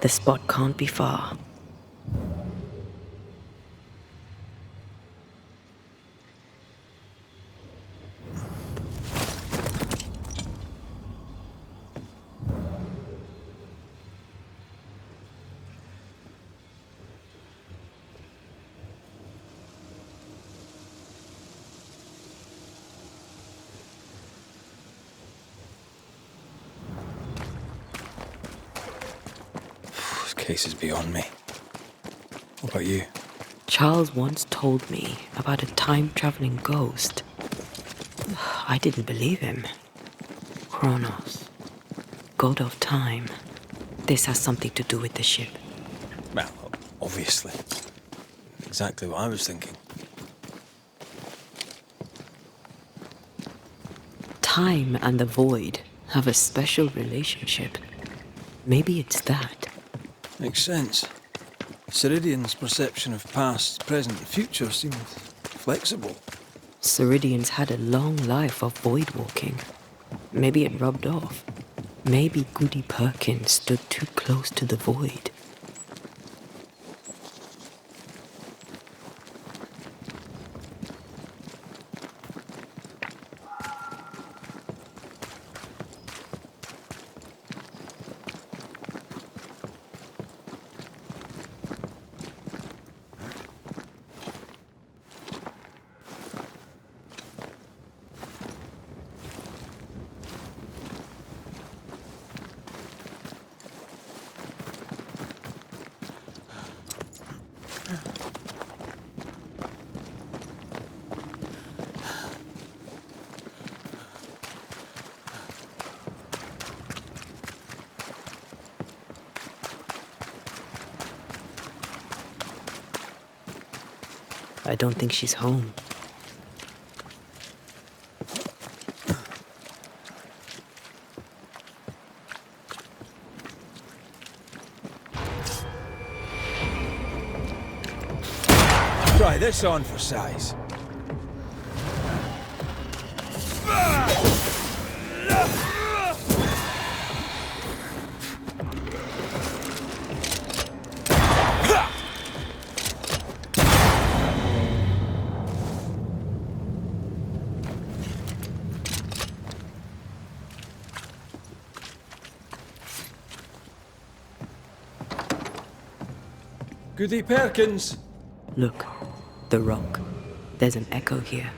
The spot can't be far. Case is beyond me. What about you? Charles once told me about a time-traveling ghost. I didn't believe him. Kronos, god of time. This has something to do with the ship. Well, obviously. Exactly what I was thinking. Time and the void have a special relationship. Maybe it's that. Makes sense. Ceridian's perception of past, present, and future seemed flexible. Ceridians had a long life of void walking. Maybe it rubbed off. Maybe Goody Perkins stood too close to the void. I don't think she's home. Try this on for size. Goody Perkins! Look, the rock. There's an echo here.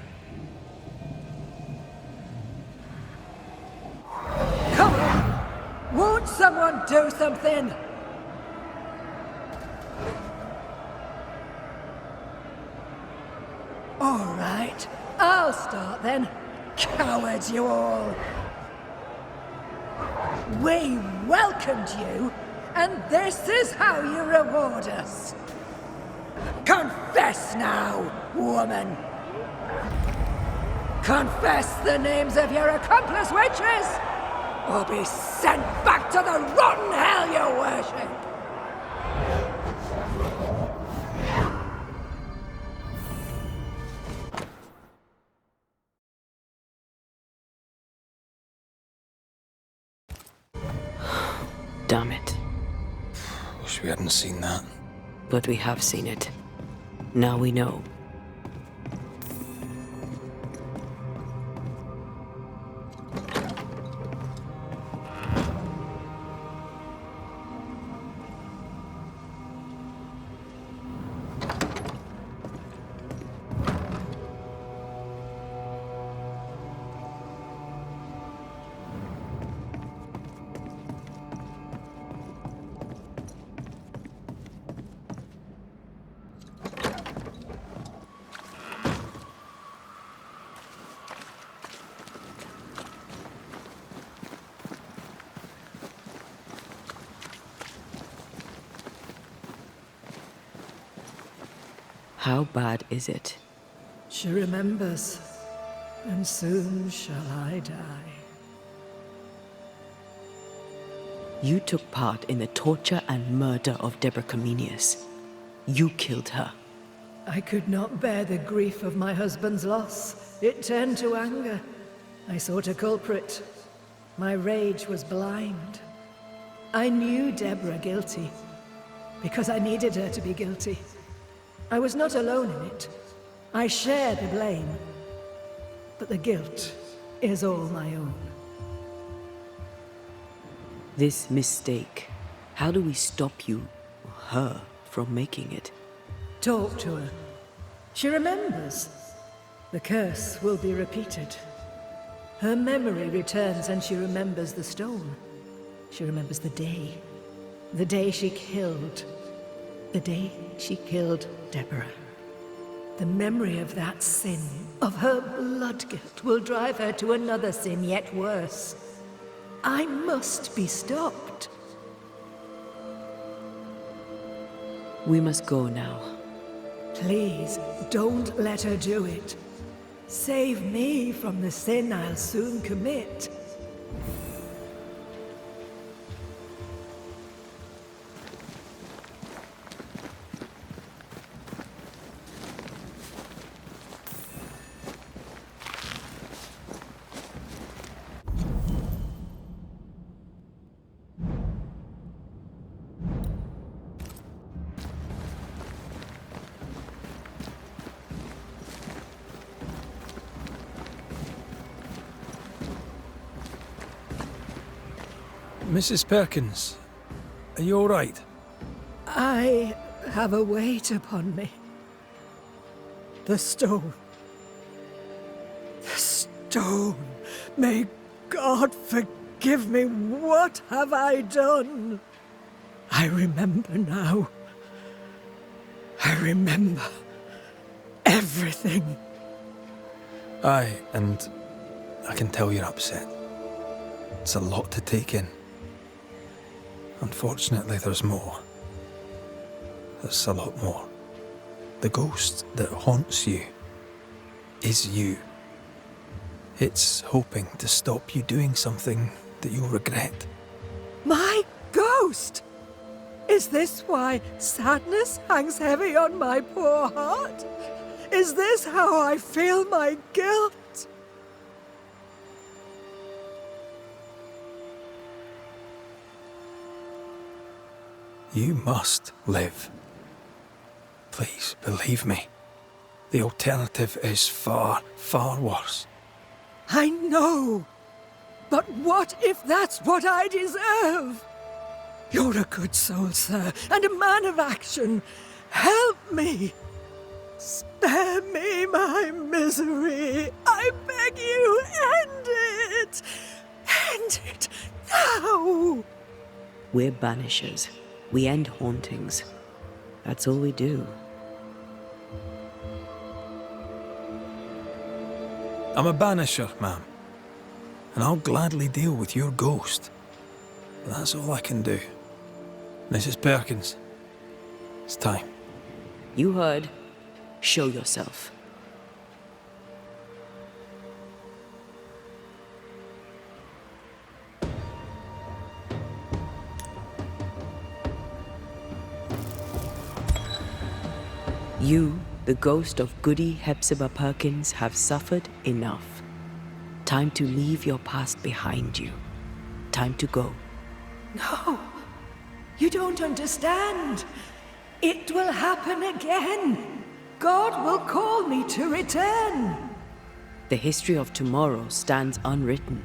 Come on! Won't someone do something? All right, I'll start then. Cowards you all! We welcomed you, and this is how you reward us. Confess now, woman! Confess the names of your accomplice witches, or be sent back to the rotten hell you worship! Damn it. Wish we hadn't seen that. But we have seen it. Now we know. How bad is it? She remembers, and soon shall I die. You took part in the torture and murder of Deborah Comenius. You killed her. I could not bear the grief of my husband's loss. It turned to anger. I sought a culprit. My rage was blind. I knew Deborah guilty, because I needed her to be guilty. I was not alone in it. I share the blame. But the guilt is all my own. This mistake, how do we stop you, or her, from making it? Talk to her. She remembers. The curse will be repeated. Her memory returns and she remembers the stone. She remembers the day she killed. The day she killed Deborah. The memory of that sin, of her blood guilt, will drive her to another sin yet worse. I must be stopped. We must go now. Please, don't let her do it. Save me from the sin I'll soon commit. Mrs. Perkins, are you all right? I have a weight upon me. The stone. The stone. May God forgive me. What have I done? I remember now. I remember everything. Aye, and I can tell you're upset. It's a lot to take in. Unfortunately, there's more. There's a lot more. The ghost that haunts you is you. It's hoping to stop you doing something that you'll regret. My ghost! Is this why sadness hangs heavy on my poor heart? Is this how I feel my guilt? You must live. Please, believe me. The alternative is far, far worse. I know. But what if that's what I deserve? You're a good soul, sir, and a man of action. Help me. Spare me my misery. I beg you, end it. End it now. We're banishers. We end hauntings. That's all we do. I'm a banisher, ma'am. And I'll gladly deal with your ghost. But that's all I can do. Mrs. Perkins, it's time. You heard. Show yourself. You, the ghost of Goody Hepzibah Perkins, have suffered enough. Time to leave your past behind you. Time to go. No, you don't understand. It will happen again. God will call me to return. The history of tomorrow stands unwritten.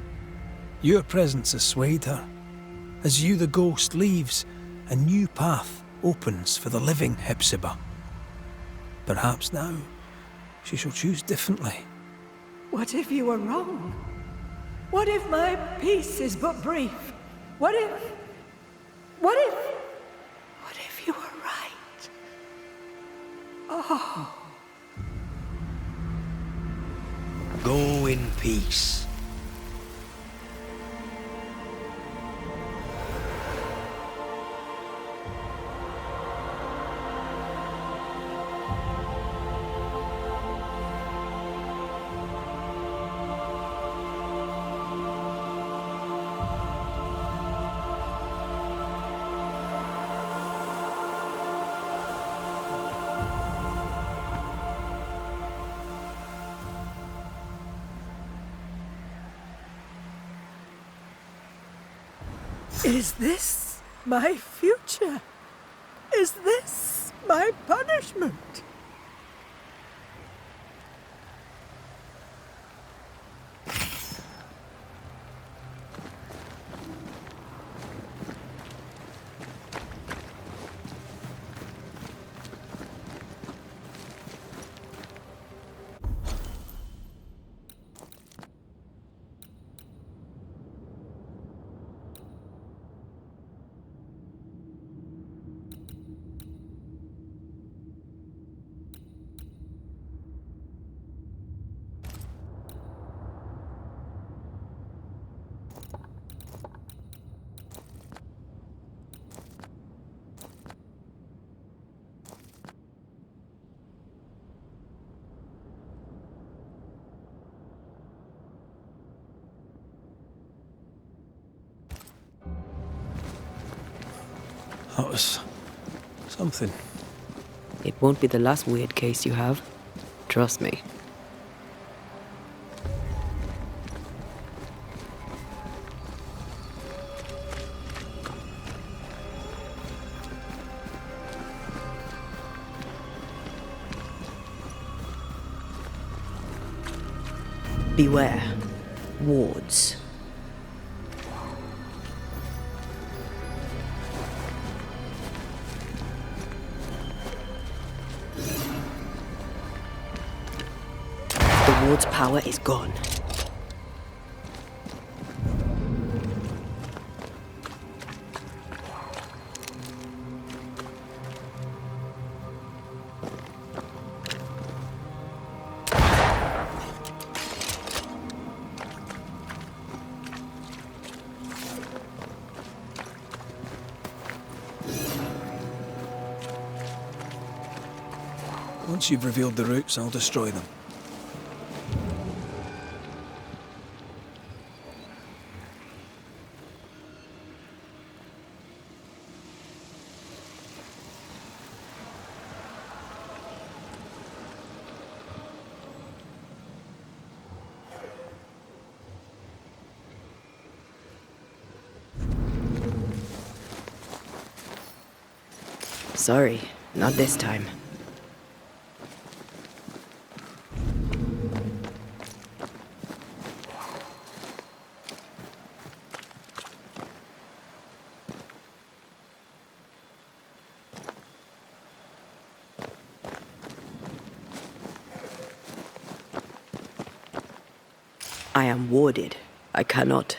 Your presence has swayed her. As you, the ghost, leaves, a new path opens for the living Hepzibah. Perhaps now she shall choose differently. What if you were wrong? What if my peace is but brief? What if you were right? Oh. Go in peace. Is this My future? Is this my punishment? That was something. It won't be the last weird case you have. Trust me. Beware. Wards. The ward's power is gone. Once you've revealed the roots, I'll destroy them. Sorry, not this time. I am warded. I cannot.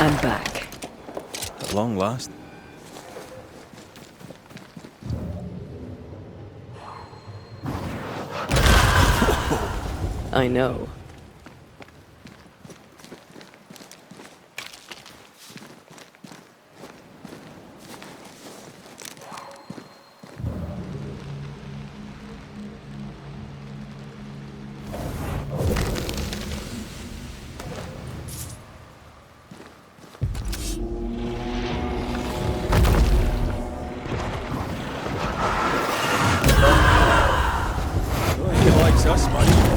I'm back. At long last. I know. He likes us much.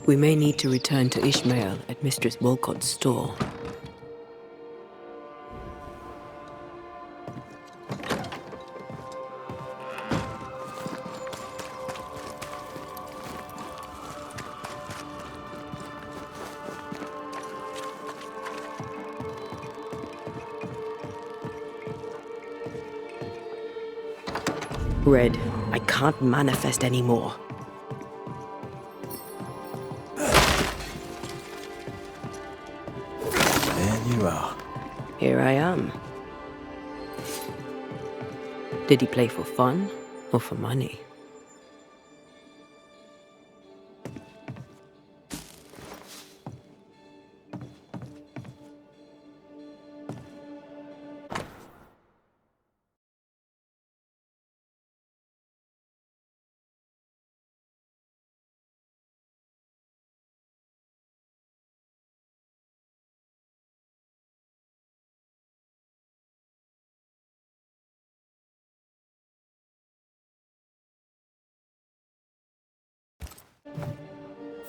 We may need to return to Ishmael at Mistress Wolcott's store. Red, I can't manifest anymore. There you are. Here I am. Did he play for fun or for money?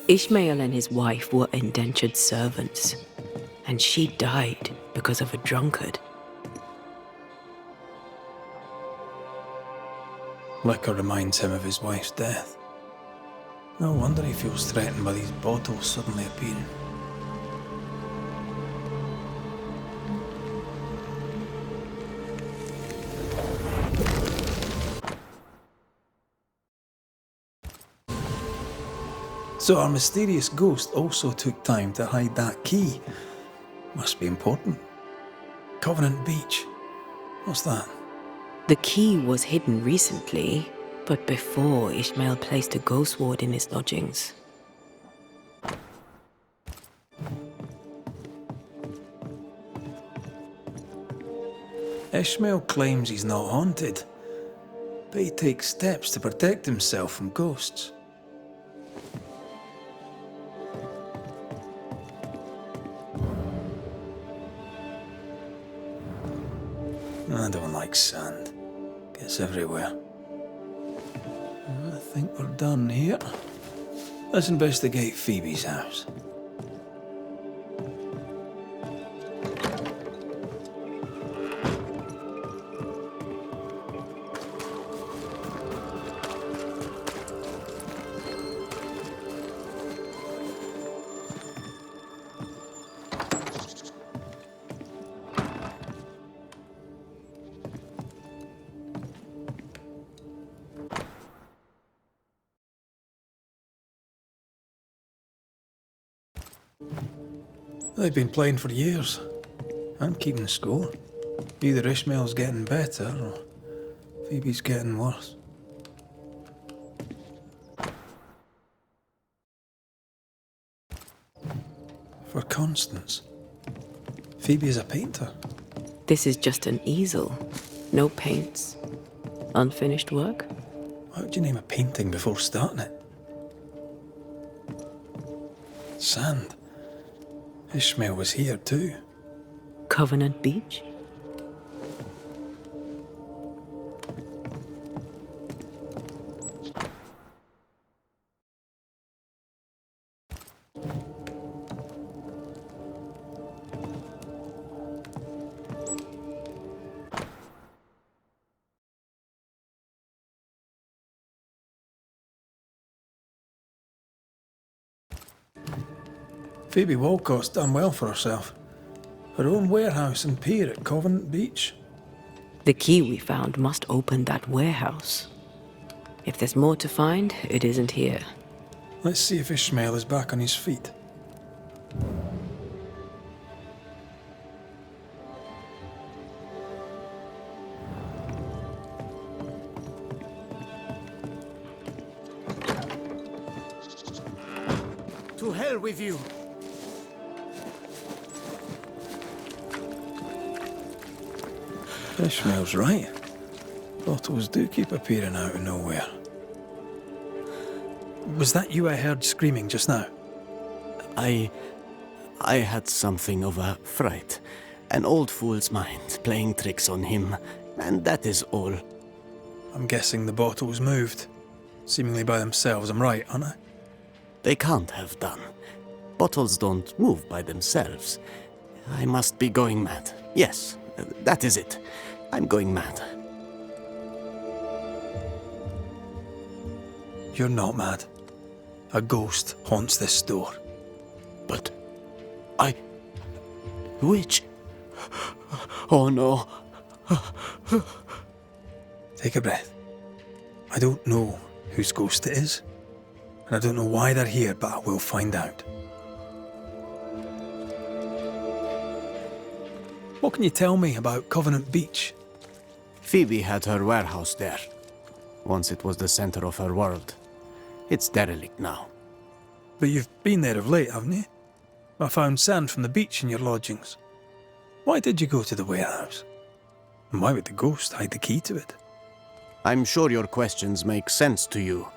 Ishmael and his wife were indentured servants, and she died because of a drunkard. Liquor reminds him of his wife's death. No wonder he feels threatened by these bottles suddenly appearing. So our mysterious ghost also took time to hide that key. Must be important. Covenant Beach. What's that? The key was hidden recently, but before Ishmael placed a ghost ward in his lodgings. Ishmael claims he's not haunted, but he takes steps to protect himself from ghosts. I don't like sand. Gets everywhere. I think we're done here. Let's investigate Phoebe's house. They've been playing for years. I'm keeping score. Either Ishmael's getting better or Phoebe's getting worse. For Constance, Phoebe is a painter. This is just an easel. No paints. Unfinished work? Why would you name a painting before starting it? Sand. Ishmael was here too. Covenant Beach? Phoebe Walcott's done well for herself. Her own warehouse and pier at Covenant Beach. The key we found must open that warehouse. If there's more to find, it isn't here. Let's see if Ishmael is back on his feet. To hell with you! Ishmael's right. Bottles do keep appearing out of nowhere. Was that you I heard screaming just now? I had something of a fright. An old fool's mind playing tricks on him, and that is all. I'm guessing the bottles moved. Seemingly by themselves, I'm right, aren't I? They can't have done. Bottles don't move by themselves. I must be going mad. Yes, that is it. I'm going mad. You're not mad. A ghost haunts this store. But Which? Oh no. Take a breath. I don't know whose ghost it is, and I don't know why they're here, but I will find out. What can you tell me about Covenant Beach? Phoebe had her warehouse there. Once it was the center of her world. It's derelict now. But you've been there of late, haven't you? I found sand from the beach in your lodgings. Why did you go to the warehouse? And why would the ghost hide the key to it? I'm sure your questions make sense to you,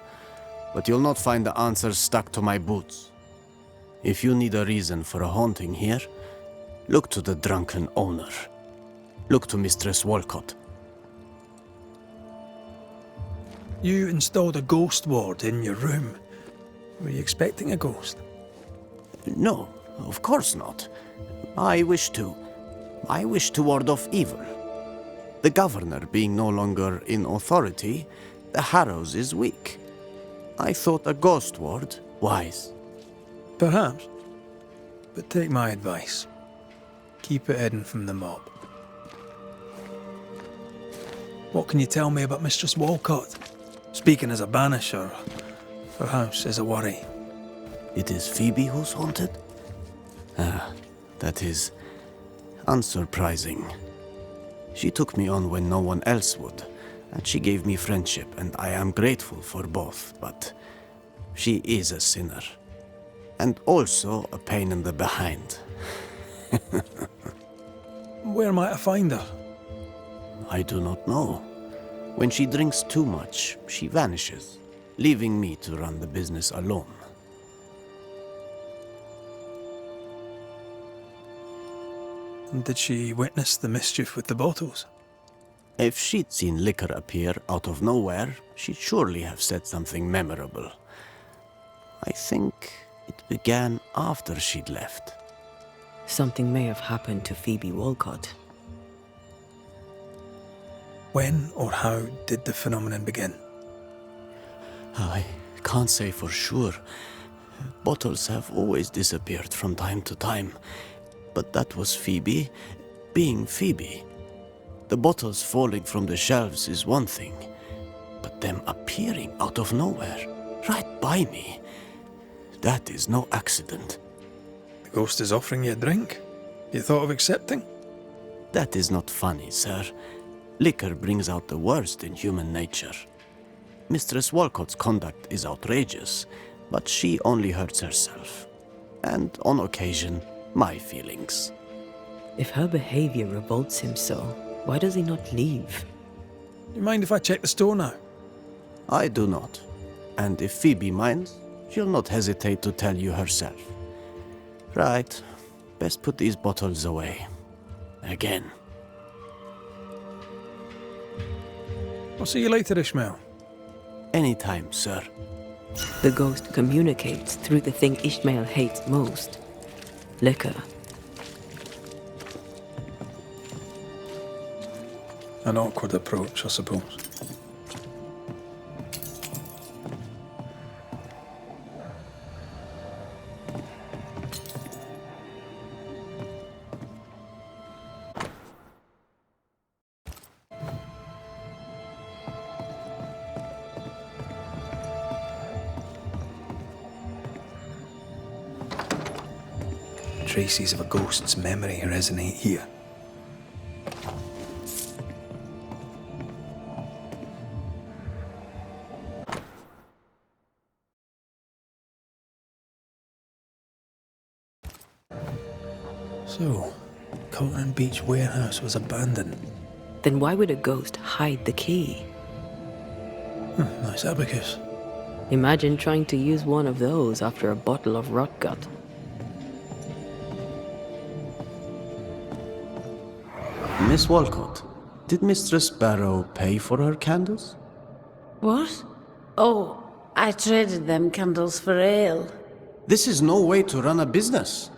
but you'll not find the answers stuck to my boots. If you need a reason for a haunting here, look to the drunken owner. Look to Mistress Walcott. You installed a ghost ward in your room. Were you expecting a ghost? No, of course not. I wish to ward off evil. The governor being no longer in authority, The Harrows is weak. I thought a ghost ward wise. Perhaps. But take my advice. Keep it hidden from the mob. What can you tell me about Mistress Walcott? Speaking as a banisher, her house is a worry. It is Phoebe who's haunted? Ah, that is unsurprising. She took me on when no one else would, and she gave me friendship, and I am grateful for both, but she is a sinner. And also a pain in the behind. Where might I find her? I do not know. When she drinks too much, she vanishes, leaving me to run the business alone. Did she witness the mischief with the bottles? If she'd seen liquor appear out of nowhere, she'd surely have said something memorable. I think it began after she'd left. Something may have happened to Phoebe Walcott. When or how did the phenomenon begin? I can't say for sure. Bottles have always disappeared from time to time. But that was Phoebe being Phoebe. The bottles falling from the shelves is one thing, but them appearing out of nowhere, right by me, that is no accident. The ghost is offering you a drink? You thought of accepting? That is not funny, sir. Liquor brings out the worst in human nature. Mistress Walcott's conduct is outrageous, but she only hurts herself. And, on occasion, my feelings. If her behavior revolts him so, why does he not leave? Do you mind if I check the store now? I do not. And if Phoebe minds, she'll not hesitate to tell you herself. Right. Best put these bottles away. Again. I'll see you later, Ishmael. Anytime, sir. The ghost communicates through the thing Ishmael hates most. Liquor. An awkward approach, I suppose. Traces of a ghost's memory resonate here. So, Cotton Beach warehouse was abandoned. Then why would a ghost hide the key? Nice abacus. Imagine trying to use one of those after a bottle of rot gut. Miss Walcott, did Mistress Barrow pay for her candles? What? Oh, I traded them candles for ale. This is no way to run a business.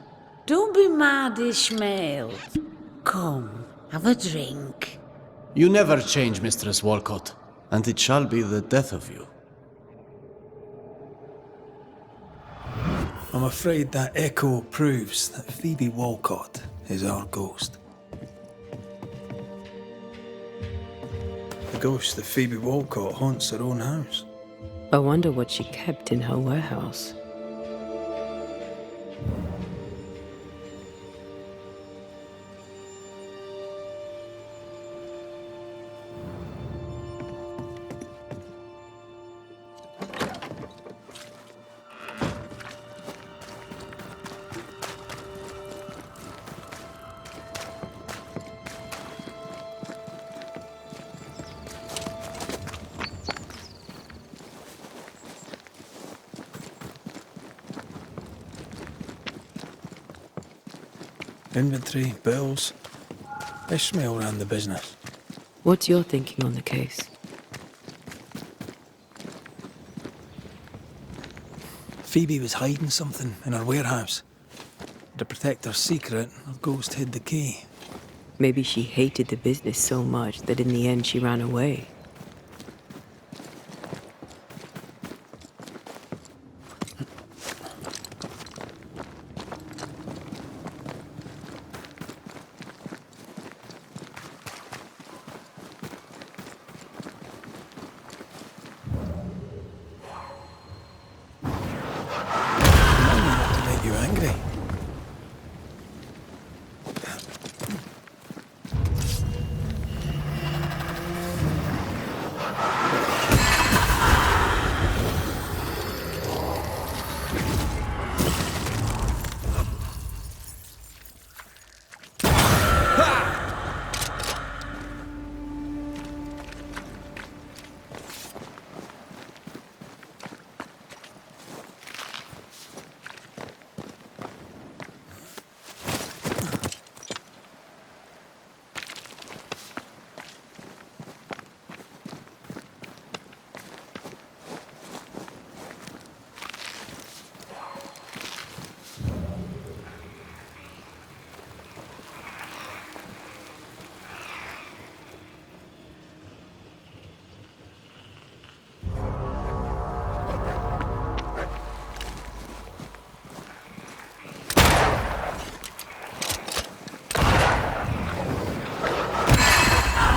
Don't be mad, Ishmael. Come, have a drink. You never change, Mistress Walcott, and it shall be the death of you. I'm afraid that echo proves that Phoebe Walcott is our ghost. The ghost of Phoebe Walcott haunts her own house. I wonder what she kept in her warehouse. Inventory, bills. Ishmael ran the business. What's your thinking on the case? Phoebe was hiding something in her warehouse. To protect her secret, her ghost hid the key. Maybe she hated the business so much that in the end she ran away.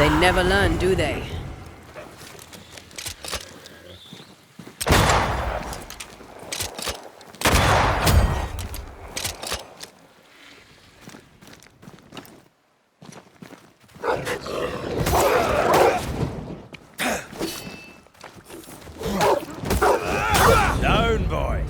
They never learn, do they? Down, boy.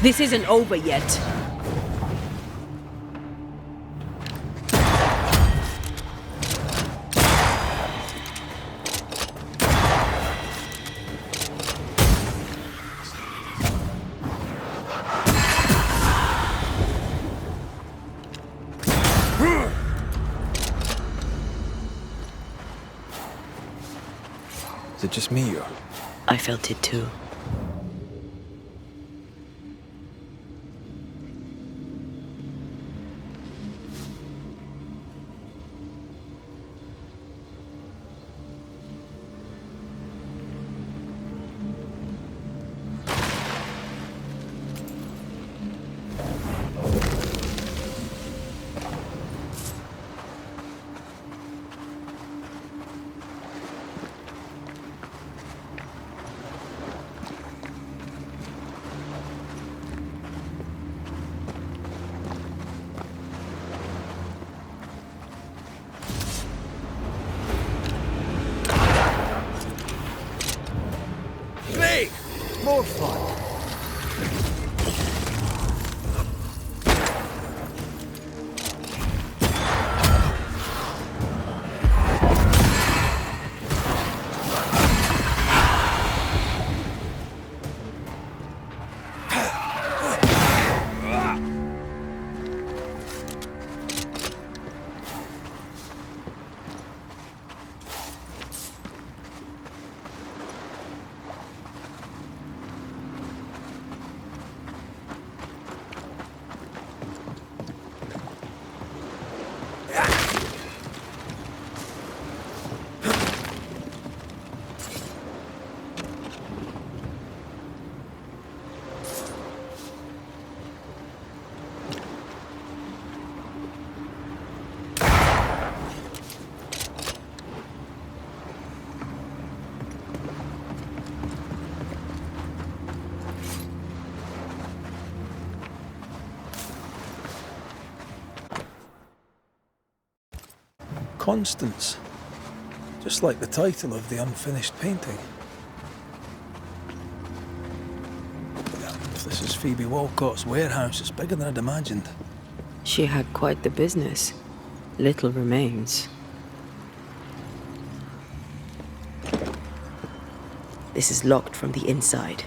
This isn't over yet. Is it just me or? I felt it too. More fun. Constance. Just like the title of the unfinished painting. If this is Phoebe Walcott's warehouse, it's bigger than I'd imagined. She had quite the business. Little remains. This is locked from the inside.